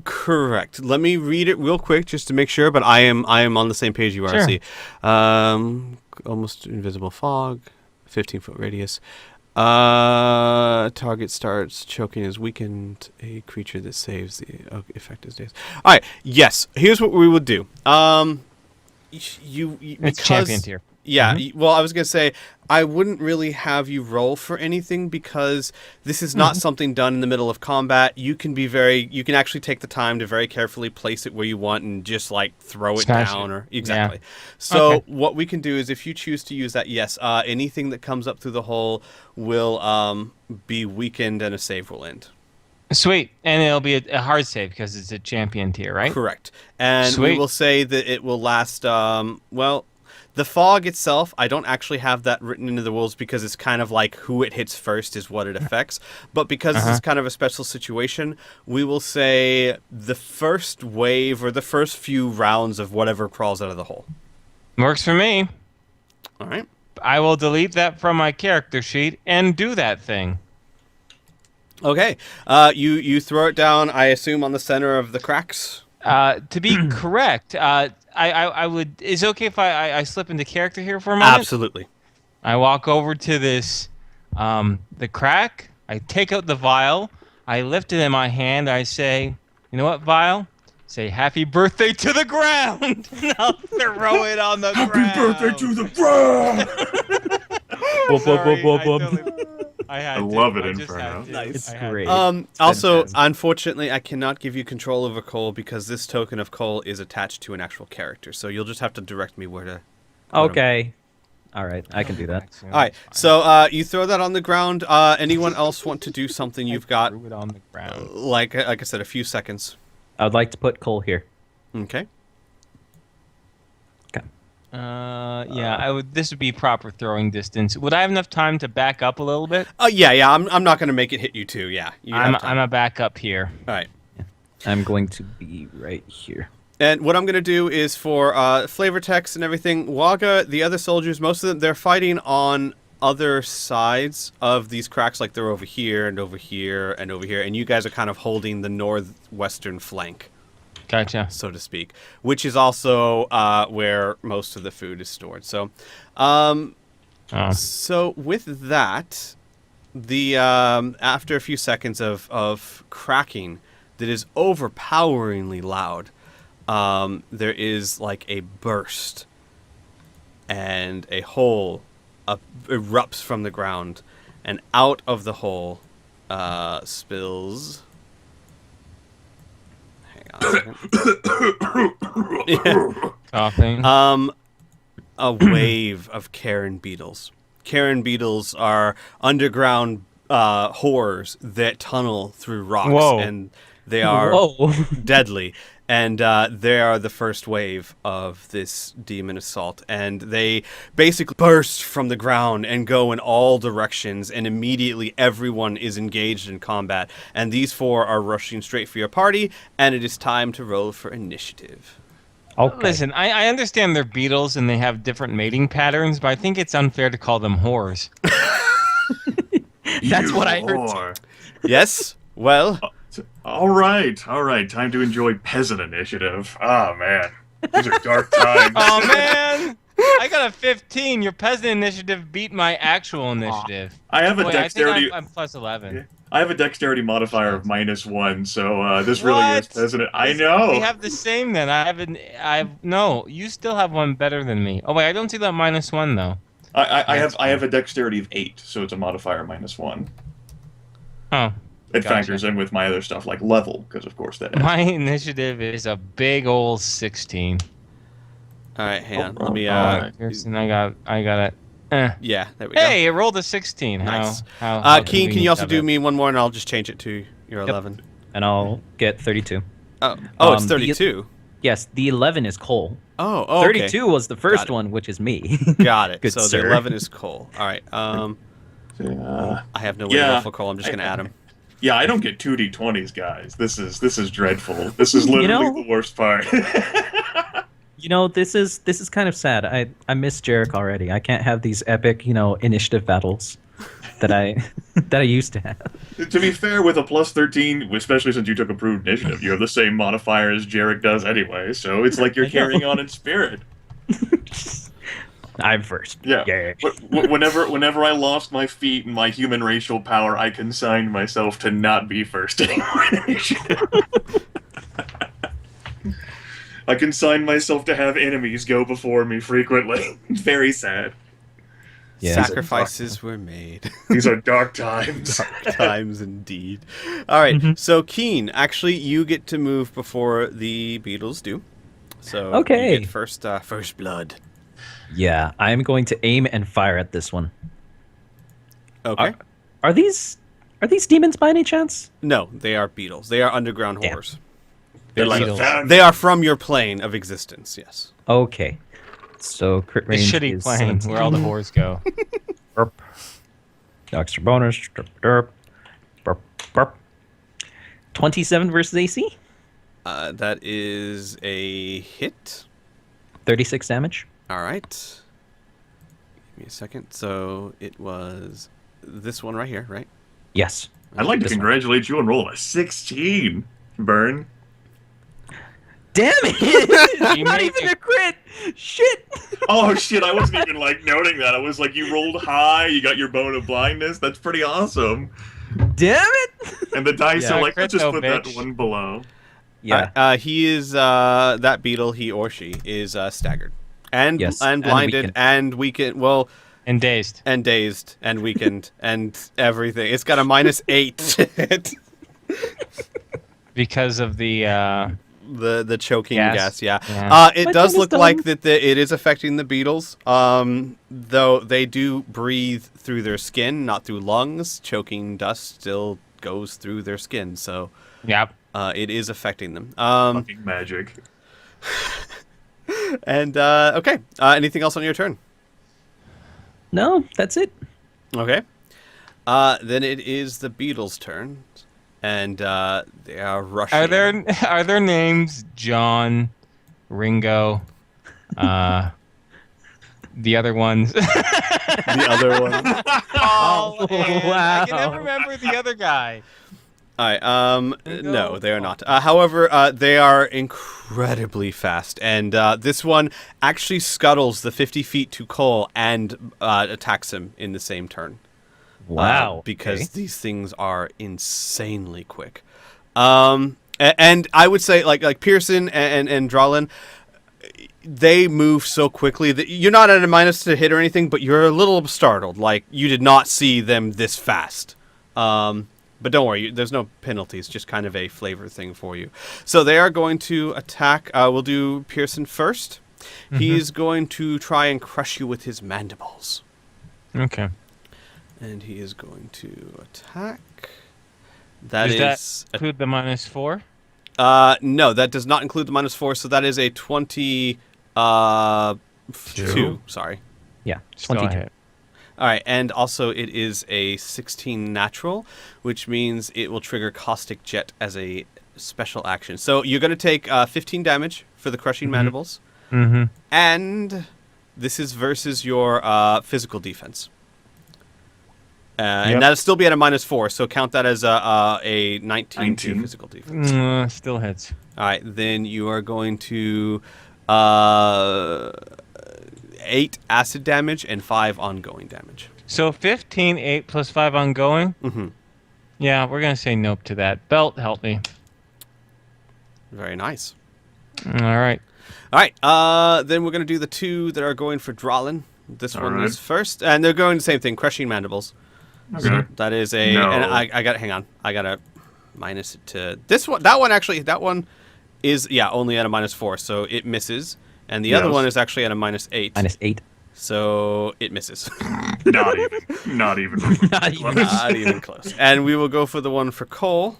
Correct. Let me read it real quick just to make sure, but I am on the same page you are. Sure. See, almost invisible fog, 15-foot radius. Target starts choking is weakened. A creature that saves the effect is dazed. All right. Yes. Here's what we would do. You It's because champion tier. yeah. Well, I was gonna say I wouldn't really have you roll for anything because this is not something done in the middle of combat. You can actually take the time to very carefully place it where you want and just like throw it Smash down it. or exactly. Yeah. So Okay. what we can do is if you choose to use that, yes, anything that comes up through the hole will be weakened and a save will end. Sweet. And it'll be a hard save because it's a champion tier, right? Correct. And Sweet. we will say that it will last, well, the fog itself, I don't actually have that written into the rules because it's kind of like who it hits first is what it affects. But because this is kind of a special situation, we will say the first wave or the first few rounds of whatever crawls out of the hole. Works for me. All right. I will delete that from my character sheet and do that thing. Okay. You throw it down, I assume, on the center of the cracks? To be correct, I would. Is it okay if I slip into character here for a moment? Absolutely. I walk over to this, the crack. I take out the vial. I lift it in my hand. I say, "You know what, vial? Say happy birthday to the ground." And I'll throw it on the ground. Happy birthday to the ground! I love it, Inferno. It's I had great. to. Also, Fantastic. unfortunately, I cannot give you control over Cole because this token of Cole is attached to an actual character. So you'll just have to direct me where to. Okay. All right, I can do that. All right. So you throw that on the ground. Anyone else want to do something? You've got, Threw it on the ground. like I said, a few seconds. I would like to put Cole here. Okay. Yeah, I would. This would be proper throwing distance. Would I have enough time to back up a little bit? Yeah. I'm not going to make it hit you too. Yeah. You have time. I'm a back up here. All right. I'm going to be right here. And what I'm going to do is for flavor text and everything, Waga, the other soldiers, most of them, they're fighting on other sides of these cracks. Like they're over here and over here and over here. And you guys are kind of holding the northwestern flank, Gotcha. so to speak, which is also where most of the food is stored. So, so with that, the after a few seconds of cracking that is overpoweringly loud, there is like a burst, and a hole erupts from the ground, and out of the hole spills. Hang on a second. Yeah. Coughing. A wave of Karen beetles. Karen beetles are underground horrors that tunnel through rocks, Whoa. and they are Whoa. deadly. And they are the first wave of this demon assault. And they basically burst from the ground and go in all directions. And immediately everyone is engaged in combat. And these 4 are rushing straight for your party. And it is time to roll for initiative. Okay. Listen, I understand they're beetles and they have different mating patterns, but I think it's unfair to call them whores. That's You what I heard. whore. Yes? Well, All right. Time to enjoy peasant initiative. Ah, man. These are dark times. Oh, man! I got a 15. Your peasant initiative beat my actual initiative. I have a Wait, dexterity. I think I'm plus 11. I have a dexterity modifier of -1, so this really is What? peasant. I know. We have the same then. No, you still have one better than me. Oh, wait, I don't see that -1, though. I have a dexterity of 8, so it's a modifier -1. Oh. It Gotcha. factors in with my other stuff like level, because of course that is. My initiative is a big old 16. all right, hang on. Let me. Kirsten, I got it. Yeah, there we go. Hey, it rolled a 16. Nice. How Keen, can you also have do it? me one more, and I'll just change it to your 11. And I'll get 32. Oh, it's the- 32. Yes, the 11 is Cole. Oh, okay. 32 was the first Got it. one, which is me. Got it. Good so sir. the 11 is Cole. All right. I have no way to Yeah. roll for Cole. I'm just gonna add him. Yeah, I don't get 2d20s, guys. This is dreadful. This is literally the worst part. You know, this is kind of sad. I miss Jarek already. I can't have these epic, initiative battles that I used to have. To be fair, with a +13, especially since you took approved initiative, you have the same modifier as Jarek does anyway, so it's like you're I know. carrying on in spirit. I'm first. Yeah. Yeah. Whenever I lost my feet and my human racial power, I consigned myself to not be first anymore in initiative. I consigned myself to have enemies go before me frequently. Very sad. Yeah. Sacrifices were made. These are dark times. Times indeed. All right. So Keen, actually, you get to move before the beetles do. So Okay. you get first blood. Yeah, I'm going to aim and fire at this one. Okay. Are these demons by any chance? No, they are beetles. They are underground Damn. horrors. They're like Beetles. They are from your plane of existence. Yes. Okay. So crit The range shitty is plane 17. where all the whores go. Burp. Extra bonus. Derp, derp. Burp, burp. 27 versus AC. That is a hit. 36 damage. All right. Give me a second. So it was this one right here, right? Yes. I'd like to This one. congratulate you on rolling a 16, Burn. Damn it! You Not make even a- a crit. Shit. Oh shit, I wasn't even noting that. I was like, you rolled high, you got your bone of blindness. That's pretty awesome. Damn it. And the dice Yeah. are like, let's just Crypto, put that bitch. one below. Yeah. He is that beetle. He or she is staggered and Yes, and and blinded weakened. and weakened. Well, And dazed. and dazed and weakened and everything. It's got a -8 to it. Because of the The choking gas. Yeah. Yeah. It My does tongue is look like done. that it is affecting the beetles. Though they do breathe through their skin, not through lungs. Choking dust still goes through their skin, so Yep. it is affecting them. Fucking magic. And okay. Anything else on your turn? No, that's it. Okay. Then it is the beetles' turn, and they are rushing. Are there names John, Ringo, the other ones? the other one? Paul, Oh, and I can wow. never remember the other guy. All right. No, they are not. However, they are incredibly fast, and this one actually scuttles the 50 feet to Cole and attacks him in the same turn. Wow. Because okay. these things are insanely quick. And I would say, like Pearson and Drolin, they move so quickly that you're not at a minus to hit or anything, but you're a little startled. Like, you did not see them this fast. But don't worry, there's no penalties, just kind of a flavor thing for you. So they are going to attack. We'll do Pearson first. Mm-hmm. He's going to try and crush you with his mandibles. Okay. And he is going to attack. That Does is... that include the -4? No, that does not include the -4, so that is a 22. Sorry. Yeah, Still a 22. hit. All right, and also it is a 16 natural, which means it will trigger Caustic Jet as a special action. So you're going to take 15 damage for the crushing mandibles, Mm-hmm. and this is versus your physical defense. And that'll still be at a -4, so count that as a 19 to physical defense. Still hits. All right, then you are going to 8 acid damage and 5 ongoing damage. So 15, 8 plus 5 ongoing? Mm-hmm. Yeah, we're going to say nope to that. Belt, help me. Very nice. All right. All right, then we're going to do the 2 that are going for Dralin. This one Alright. is first, and they're going the same thing, crushing mandibles. Okay. That is a, No. and I got, hang on, I got to minus it to, this one, that one is, only at a -4, so it misses. And the other Yes. one is actually at a -8. -8. So it misses. Not even. Not even. Not even close. And we will go for the one for Cole.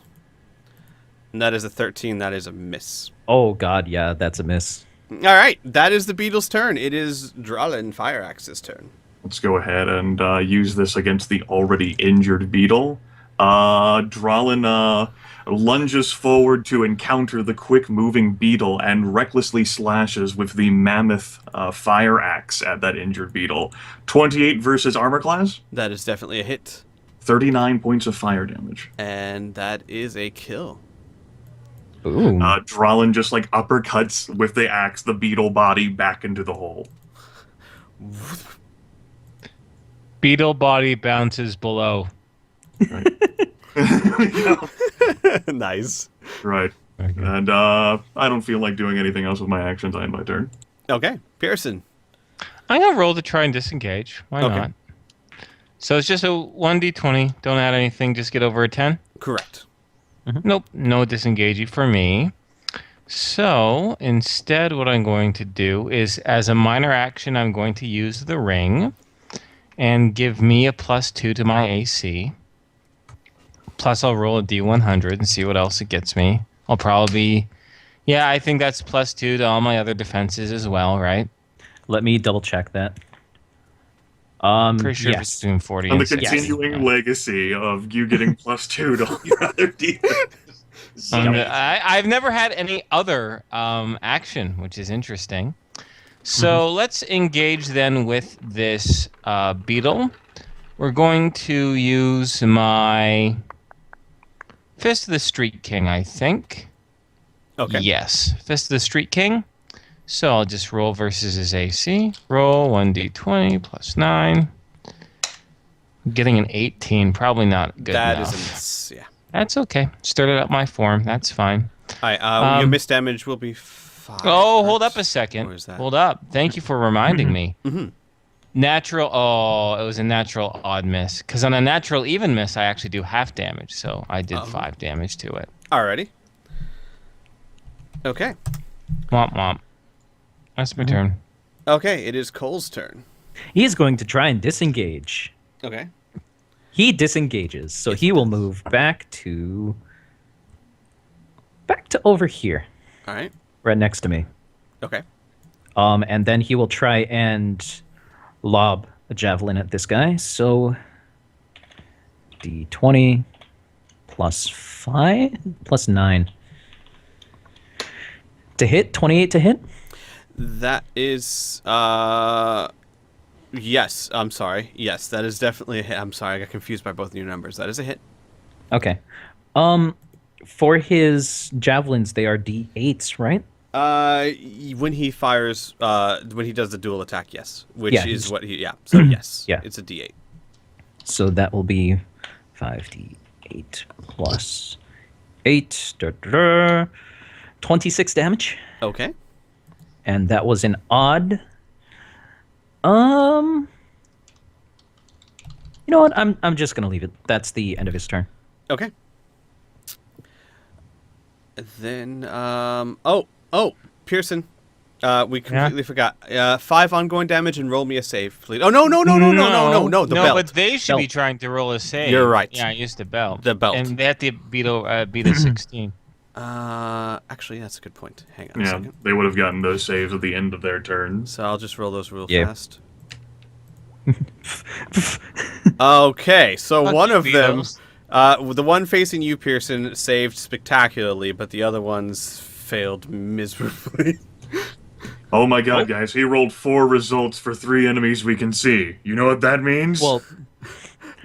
And that is a 13. That is a miss. Oh god, yeah, that's a miss. All right. That is the beetle's turn. It is Dralin Fire Axe's turn. Let's go ahead and use this against the already injured beetle. Dralin lunges forward to encounter the quick-moving beetle and recklessly slashes with the mammoth fire axe at that injured beetle. 28 versus armor class, That is definitely a hit. 39 points of fire damage. And that is a kill. Ooh. Dralin just like uppercuts with the axe the beetle body back into the hole. Beetle body bounces below. Nice. Right. Okay. And I don't feel like doing anything else with my actions. I end my turn. Okay. Pearson. I'm going to roll to try and disengage. Why Okay. not? So it's just a 1d20. Don't add anything. Just get over a 10. Correct. Nope. No disengaging for me. So instead what I'm going to do is, as a minor action, I'm going to use the ring and give me a +2 to my AC. Plus I'll roll a D100 and see what else it gets me. I'll probably... Yeah, I think that's +2 to all my other defenses as well, right? Let me double check that. Pretty sure it's yes. between 40 And and the 60. continuing legacy of you getting +2 to all your other defenses. I've never had any other action, which is interesting. So let's engage then with this beetle. We're going to use my Fist of the Street King, I think. Okay. Yes, Fist of the Street King. So I'll just roll versus his AC. Roll 1d20 plus 9. Getting an 18, probably not good That enough. is a miss. Yeah. That's okay. Started up my form. That's fine. All right. Your miss damage will be 5. Oh, hold up a second. Or is that- Hold up. Thank you for reminding me. Mhm. Natural. Oh, it was a natural odd miss. Because on a natural even miss, I actually do half damage. So I did 5 damage to it. Alrighty. Okay. Womp womp. That's my turn. Okay. It is Cole's turn. He's going to try and disengage. Okay. He disengages, so he will move back to over here, All right. right next to me. Okay. And then he will try and lob a javelin at this guy. So D20 plus 5 plus 9 to hit. 28 to hit. That is, yes, I'm sorry. Yes, that is definitely a hit. I'm sorry, I got confused by both of your numbers. That is a hit. Okay. For his javelins, they are D8s, right? When he fires, when he does the dual attack, yes. Which Yeah, is he's- what he, yeah. So, yes. Yeah. It's a D8. So that will be 5d8 plus 8. 26 damage. Okay. and that was an odd. You know what? I'm just gonna leave it. That's the end of his turn. Okay. Then, Pearson. We completely forgot. 5 ongoing damage and roll me a save, please. Oh, no. The belt. But they should be Belt. trying to roll a save. You're right. Yeah, I used the belt. The belt. And they have to beat a 16. Actually, that's a good point. Hang on a Yeah, second. they would have gotten those saves at the end of their turns. So I'll just roll those real Yeah. fast. Okay, so Fuck one you, of them, Beatles. the one facing you, Pearson, saved spectacularly, but the other ones failed miserably. Oh my god, guys, he rolled 4 results for 3 enemies we can see. You know what that means? Well,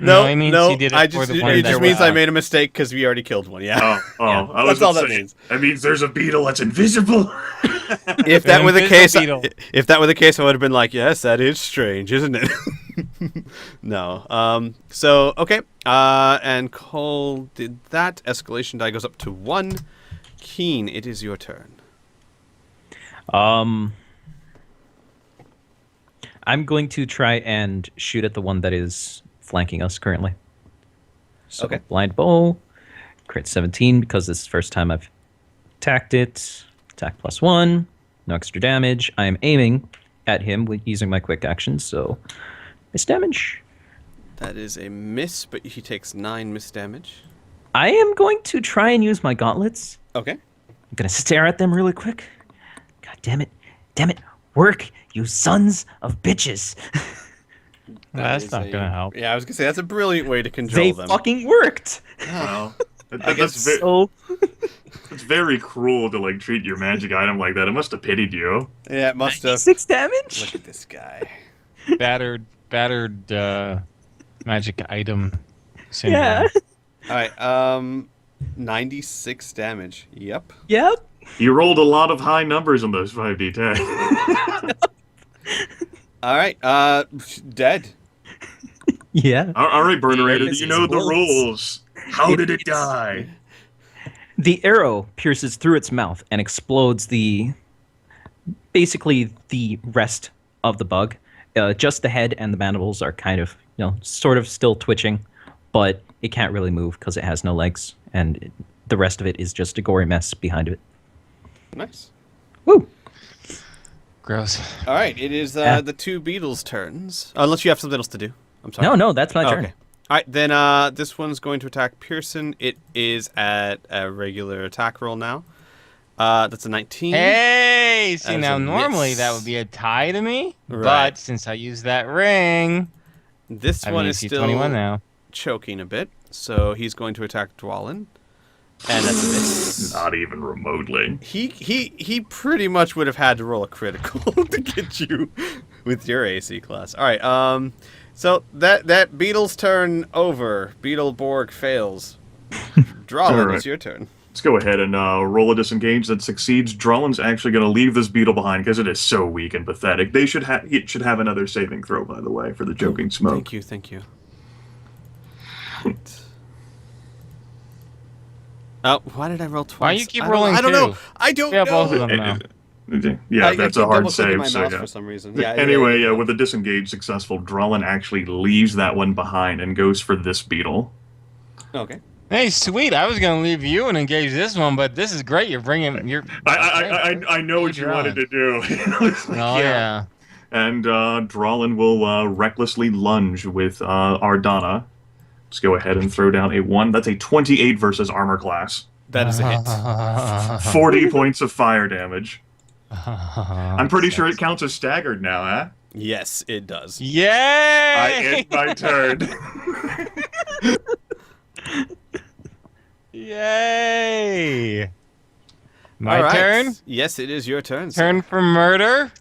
No, it means he did it for the one it that just means I was- made a mistake because we already killed one. Yeah. I was That's all gonna that say, means. That means there's a beetle that's invisible. If that were the case, Invisible beetle. if that were the case, I would have been like, yes, that is strange, isn't it? No. So okay. And Cole did that. Escalation die goes up to 1. Keen, it is your turn. I'm going to try and shoot at the one that is flanking us currently. So Okay. blind bow, crit 17 because this is the first time I've attacked it. Attack +1, no extra damage. I am aiming at him with using my quick action, so miss damage. That is a miss, but he takes 9 miss damage. I am going to try and use my gauntlets. Okay. I'm gonna stare at them really quick. God damn it. Damn it. Work, you sons of bitches. That's is not gonna help. Yeah, I was gonna say that's a brilliant way to control They them. fucking worked. Well, I guess So it's very cruel to like treat your magic item like that. It must have pitied you. Yeah, it must have. 6 damage? Look at this guy. Battered magic item syndrome. Yeah. All right. 96 damage. Yep. Yep. You rolled a lot of high numbers on those 5d10. All right. Dead. Yeah. All right, Burnerator, Yes, you know the explodes. rules. How did it die? The arrow pierces through its mouth and explodes basically the rest of the bug. Just the head and the mandibles are kind of, sort of still twitching, but it can't really move because it has no legs, and the rest of it is just a gory mess behind it. Nice. Woo! Gross. All right. It is Yeah. the 2 beetles' turns. Unless you have something else to do. I'm sorry. No, that's my Oh, turn. okay. All right. Then this one's going to attack Pearson. It is at a regular attack roll now. That's a 19. Hey, see As now a normally miss. that would be a tie to me, Right. but since I used that ring, This I one mean, is AC still 21 now. choking a bit, so he's going to attack Dwalin, and that's a miss. Not even remotely. He pretty much would have had to roll a critical to get you with your AC class. All right, so that Beetle's turn over. Beetleborg fails. Drawlin, All right. it's your turn. Let's go ahead and roll a disengage that succeeds. Drawlin's actually going to leave this beetle behind because it is so weak and pathetic. It should have another saving throw, by the way, for the joking smoke. Thank you. Right. Why did I roll twice? Why you keep I don't- rolling I don't know. two? I don't Yeah, know. both of them now. Yeah, I that's keep a hard double-clicking save. my So mouse yeah. for some reason. Yeah. Anyway, with the disengage successful, Drawlin actually leaves that one behind and goes for this beetle. Okay. Hey, sweet! I was gonna leave you and engage this one, but this is great. You're bringing your. I know what you wanted to do. Oh yeah. And Drawlin will recklessly lunge with Ardana. Let's go ahead and throw down a 1. That's a 28 versus armor class. That is a hit. 40 points of fire damage. I'm pretty sure it counts as staggered now, huh? Yes, it does. I Yay! end my turn. Yay! My All right. turn. Yes, it is your turn. sir. Turn for murder.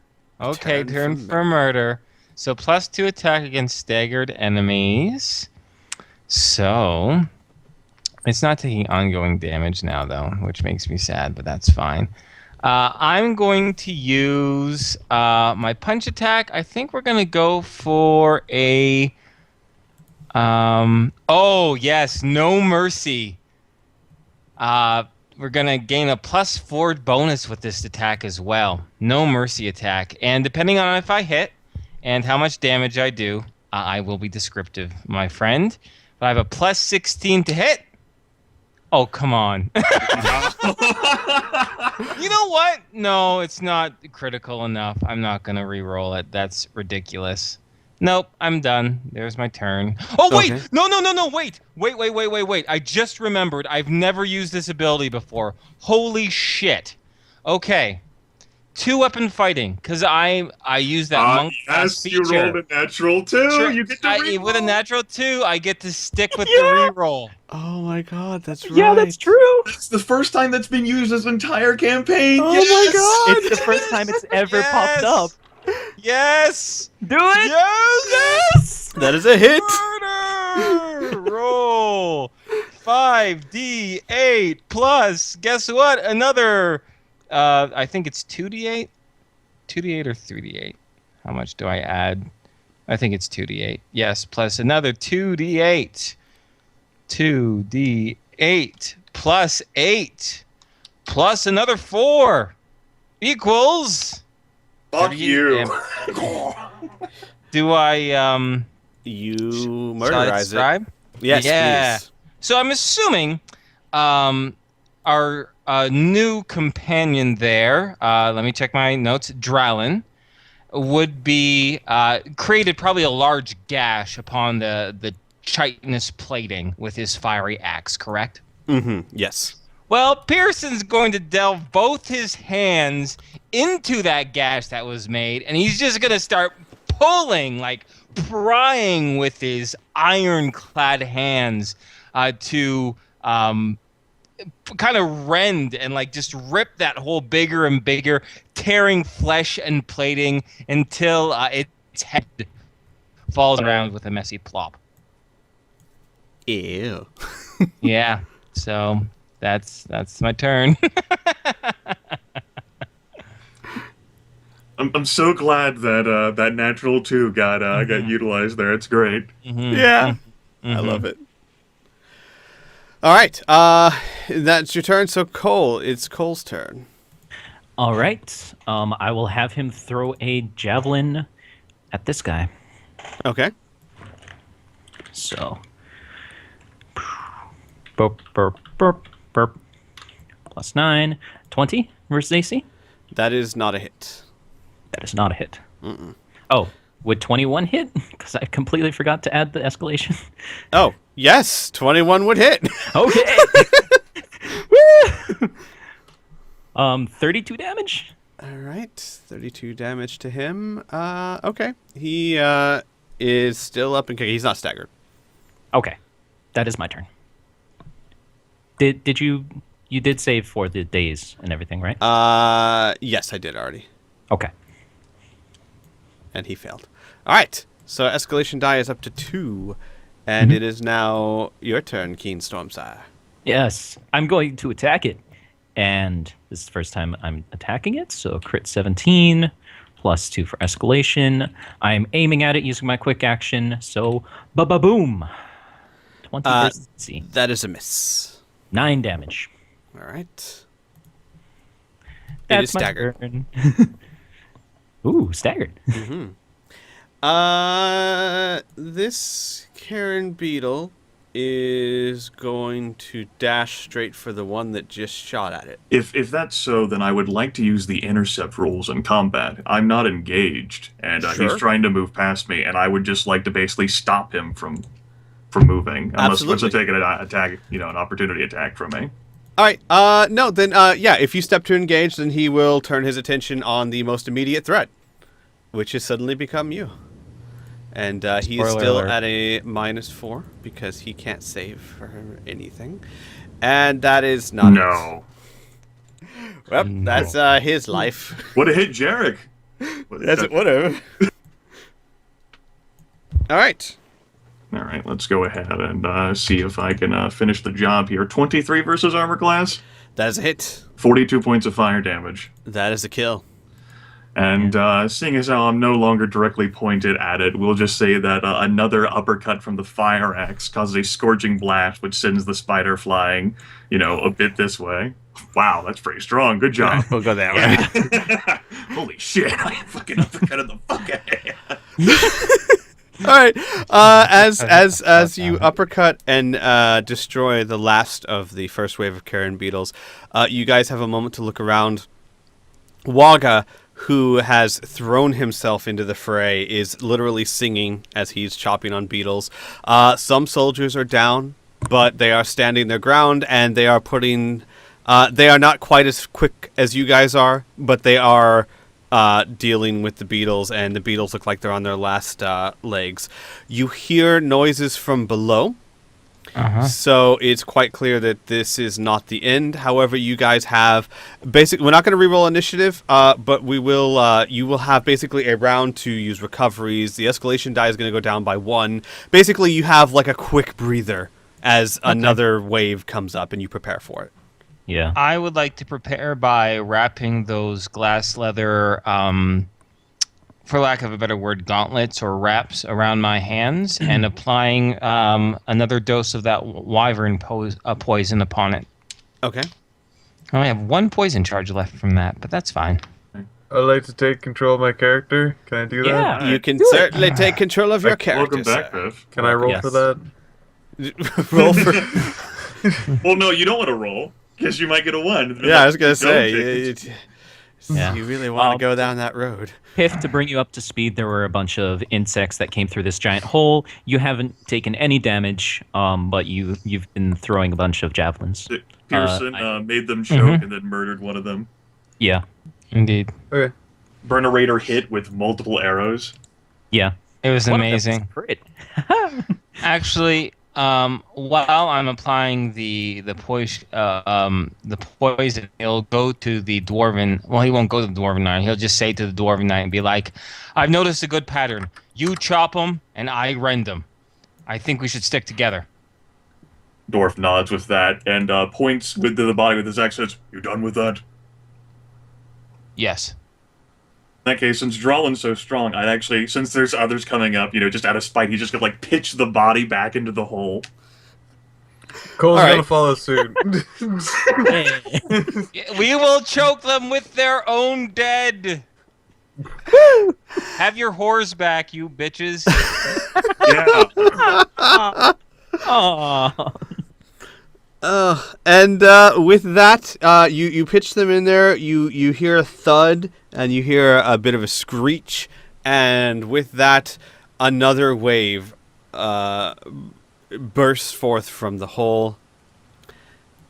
Okay, Turn turn for for murder. So +2 attack against staggered enemies. So it's not taking ongoing damage now, though, which makes me sad, but that's fine. I'm going to use my punch attack. I think we're going to go for a... oh, yes, no mercy. we're going to gain a +4 bonus with this attack as well. No mercy attack. And depending on if I hit and how much damage I do, I will be descriptive, my friend. But I have a +16 to hit. Oh, come on. You know what? No, it's not critical enough. I'm not going to re-roll it. That's ridiculous. Nope, I'm done. There's my turn. Oh, wait! Okay. No, wait! Wait. I just remembered. I've never used this ability before. Holy shit. Okay. 2-weapon fighting, because I use that monk class yes, you feature. rolled a natural 2. Sure, You get to reroll. with a natural 2, I get to stick with the reroll. Oh my god, that's right. Yeah, that's true. That's the first time that's been used this entire campaign. Oh Yes! my god! It's the first time it's ever popped up. Yes! Do it. Yes! That is a hit! Murder! Roll 5d8 plus, guess what? Another, I think it's 2d8? 2d8 or 3d8? How much do I add? I think it's 2d8. Yes, plus another 2d8. 2d8 plus 8 plus another 4 equals... Fuck 38 you. damage. Do I, You shall I murderize it. describe? Yes, Yeah. please. So I'm assuming our new companion there, let me check my notes, Dralin, would be created probably a large gash upon the chitinous plating with his fiery axe, correct? Mm-hmm. Yes. Well, Pearson's going to delve both his hands into that gash that was made, and he's just going to start pulling, like prying with his ironclad hands to kind of rend and like just rip that hole bigger and bigger, tearing flesh and plating until its head falls around with a messy plop. Ew. Yeah, so that's my turn. I'm so glad that that natural 2 got utilized there. It's great. Yeah. I love it. All right. That's your turn. So Cole, it's Cole's turn. All right. I will have him throw a javelin at this guy. Okay. So, burp, burp, burp, burp. +9, 20 versus AC. That is not a hit. That is not a hit. Oh, would 21 hit? Because I completely forgot to add the escalation. Oh, yes. 21 would hit. Okay. Woo! 32 damage. All right. 32 damage to him. Okay. He is still up and kicking. He's not staggered. Okay, that is my turn. Did you did save for the days and everything, right? Yes, I did already. Okay. And he failed. All right. So escalation die is up to 2. And it is now your turn, Keen Stormsire. Yes, I'm going to attack it. And this is the first time I'm attacking it, so crit 17, +2 for escalation. I'm aiming at it using my quick action, so ba-ba-boom. 20 versus C. That is a miss. 9 damage. All right. It That's is my staggered. turn. Ooh, staggered. This Karen Beetle is going to dash straight for the one that just shot at it. If that's so, then I would like to use the intercept rules in combat. I'm not engaged, and he's Sure. trying to move past me, and I would just like to basically stop him from moving, unless Absolutely. to take an attack, an opportunity attack from me. All right. No, then, yeah, if you step to engage, then he will turn his attention on the most immediate threat, which has suddenly become you. And he is Spoiler still alert. at a -4 because he can't save for anything. And that is not No. it. Well, that's his life. Would have hit Jarek. That's it, whatever. All right. All right, let's go ahead and see if I can finish the job here. 23 versus armor class, That is a hit. 42 points of fire damage. That is a kill. And seeing as how I'm no longer directly pointed at it, we'll just say that another uppercut from the fire axe causes a scorching blast, which sends the spider flying, a bit this way. Wow, that's pretty strong. Good job. We'll go that way. Holy shit! I fucking uppercutted the fuck out of you. All right. As you uppercut and destroy the last of the first wave of Karen beetles, you guys have a moment to look around. Waga, who has thrown himself into the fray, is literally singing as he's chopping on beetles. Some soldiers are down, but they are standing their ground, and they are putting... they are not quite as quick as you guys are, but they are dealing with the beetles, and the beetles look like they're on their last legs. You hear noises from below. So it's quite clear that this is not the end. However, you guys have we're not going to reroll initiative, but we will. You will have basically a round to use recoveries. The escalation die is going to go down by 1. Basically, you have like a quick breather as another wave comes up, and you prepare for it. Yeah. I would like to prepare by wrapping those glass leather, for lack of a better word, gauntlets or wraps around my hands and applying another dose of that wyvern poison upon it. Okay. I only have 1 poison charge left from that, but that's fine. I'd like to take control of my character. Can I do that? Yeah. You can certainly take control of your character. Welcome back, sir. Biff. Can I roll Yes. for that? Roll for. Well, no, you don't want to roll because you might get a 1. Yeah, I was gonna Don't say. take it. Yeah. You really want to go down that road. Piff, to bring you up to speed, there were a bunch of insects that came through this giant hole. You haven't taken any damage, but you've been throwing a bunch of javelins. Pearson made them choke and then murdered one of them. Yeah. Indeed. Okay. Burnerator hit with multiple arrows. Yeah. It was One of them was amazing. a crit. Actually, while I'm applying the poison, he'll go to the dwarven. Well, he won't go to the dwarven knight. He'll just say to the dwarven knight and be like, "I've noticed a good pattern. You chop them, and I rend them. I think we should stick together." Dwarf nods with that and points with the body with his axe. Says, "You done with that?" Yes. In that case, since Drawlin's so strong, I'd actually, since there's others coming up, just out of spite, he's just gonna pitch the body back into the hole. Cole's All right. gonna follow suit. We will choke them with their own dead. Have your whores back, you bitches. Yeah. Aww. And with that, you pitch them in there. You hear a thud, and you hear a bit of a screech, and with that, another wave bursts forth from the hole,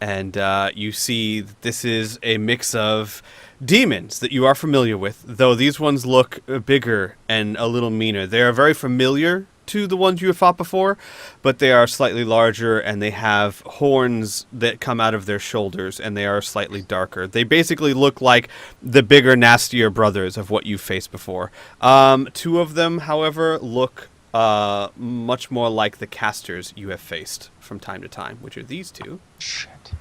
and you see that this is a mix of demons that you are familiar with, though these ones look bigger and a little meaner. They are very familiar to the ones you have fought before, but they are slightly larger, and they have horns that come out of their shoulders, and they are slightly darker. They basically look like the bigger, nastier brothers of what you've faced before. 2 of them, however, look much more like the casters you have faced from time to time, which are these 2. Shit.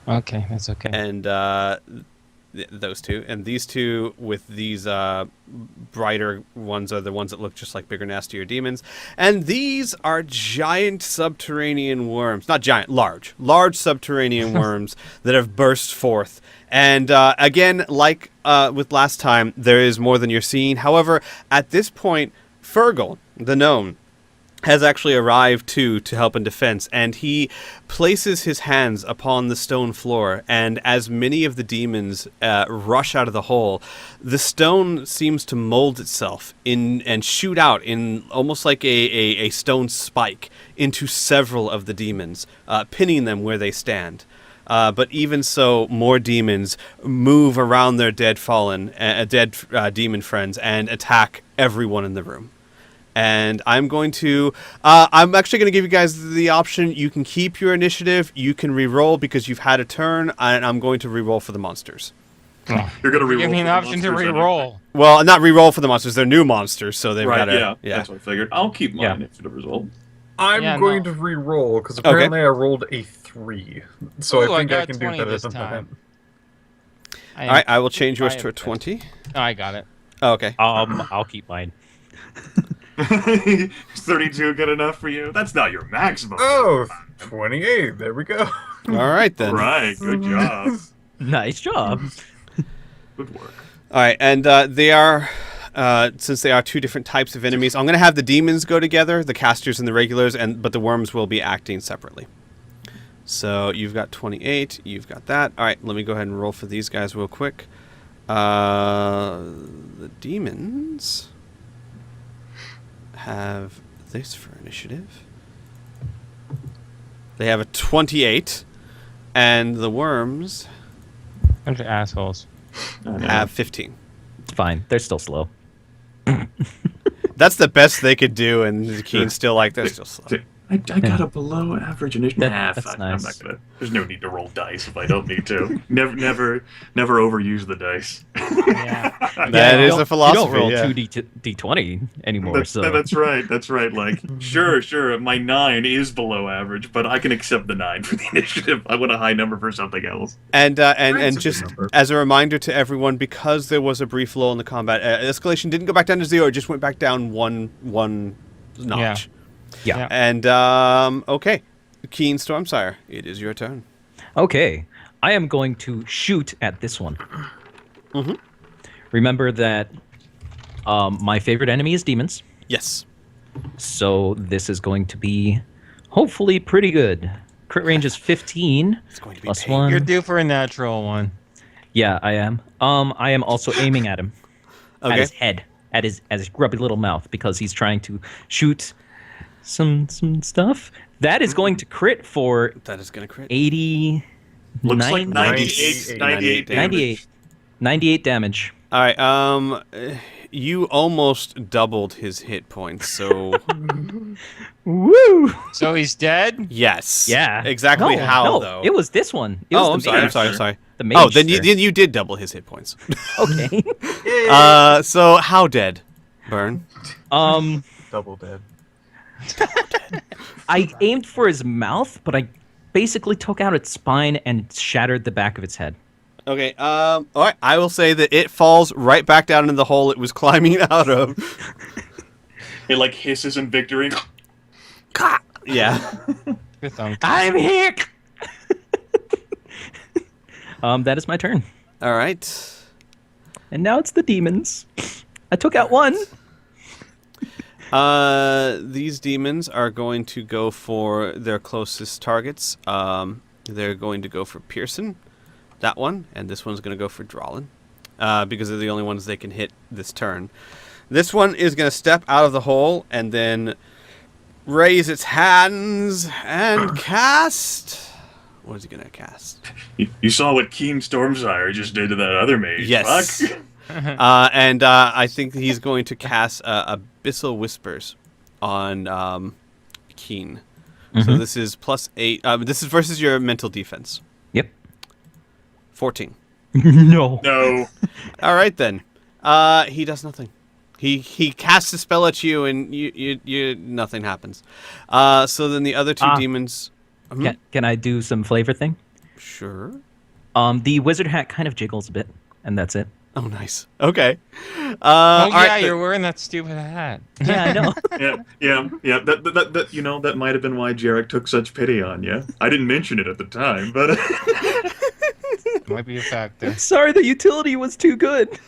Okay, that's okay. And those 2, and these 2 with these brighter ones are the ones that look just like bigger, nastier demons, and these are giant subterranean worms. Not giant, large subterranean worms that have burst forth. And again, like with last time, there is more than you're seeing. However, at this point, Fergal, the gnome, has actually arrived to help in defense, and he places his hands upon the stone floor, and as many of the demons rush out of the hole, the stone seems to mold itself in and shoot out in almost like a stone spike into several of the demons, pinning them where they stand. But even so, more demons move around their dead demon friends and attack everyone in the room. And I'm actually going to give you guys the option. You can keep your initiative. You can re-roll because you've had a turn, and I'm going to re-roll for the monsters. You're gonna re-roll. Give me an for the option to monsters re-roll. Well, not re-roll for the monsters. They're new monsters, so they've got Right, to... yeah, that's what I figured. I'll keep my initiative result. I'm going to re-roll because apparently I rolled a 3, so Ooh, I think I got can do 20 better this than time. that. All right, I will change yours to a 20. Oh, I got it. Oh, okay. I'll keep mine. Is 32 good enough for you? That's not your maximum. Oh, 28. There we go. All right then. Right, good job. Nice job. Good work. All right, and they are, since they are two different types of enemies, I'm going to have the demons go together, the casters and the regulars, but the worms will be acting separately. So you've got 28, you've got that. All right, let me go ahead and roll for these guys real quick. The demons have this for initiative. They have a 28, and the worms Bunch of assholes. have 15. It's fine. They're still slow. That's the best they could do, and the Keen's still like, they're still slow. I got a below average initiative. That's I'm nice. not gonna. There's no need to roll dice if I don't need to. Never overuse the dice. Yeah. That is You a don't philosophy. roll yeah. 2d20 anymore. That's right. That's right. Like, sure. My 9 is below average, but I can accept the 9 for the initiative. I want a high number for something else. And Nine's a and good just number. as a reminder to everyone, because there was a brief lull in the combat, escalation didn't go back down to 0; it just went back down one notch. Yeah. And okay, Keen Stormsire, it is your turn. Okay. I am going to shoot at this one. Mhm. Remember that my favorite enemy is demons. Yes. So this is going to be hopefully pretty good. Crit range is 15. It's going to be Plus pain. 1. You're due for a natural one. Yeah, I am. I am also aiming at him. At Okay. his head. At his grubby little mouth, because he's trying to shoot some stuff. That is going to crit for That is going to crit. 80. Looks like 98 98 damage. 98 damage. All right. You almost doubled his hit points. So Woo! So he's dead? yes. Yeah. Exactly No, how no, though? It was this one. It was Oh, the I'm sorry. mage. I'm sorry. I'm sorry. The mage. Oh, then sir. you did double his hit points. Okay. So how dead? Burn. Double dead. I aimed for his mouth, but I basically took out its spine and shattered the back of its head. Okay. All right. I will say that it falls right back down into the hole it was climbing out of. It like hisses in victory. Yeah. Good thumb. I'm here. That is my turn. All right. And now it's the demons. I took out one. These demons are going to go for their closest targets. They're going to go for Pearson, that one, and this one's going to go for Drawlin, because they're the only ones they can hit this turn. This one is going to step out of the hole and then raise its hands and cast. What is he going to cast? You saw what Keen Stormsire just did to that other mage. Yes. Fuck. And I think he's going to cast Abyssal Whispers on Keen. So this is +8. This is versus your mental defense. Yep. 14. No. No. All right then. He does nothing. He casts a spell at you, and you nothing happens. So then the other two demons. Can I do some flavor thing? Sure. The wizard hat kind of jiggles a bit, and that's it. Oh, nice. Okay. Oh, all yeah, right, you're wearing that stupid hat. Yeah, I know. Yeah. That that might have been why Jarek took such pity on you. I didn't mention it at the time, but Might be a factor. Sorry, the utility was too good.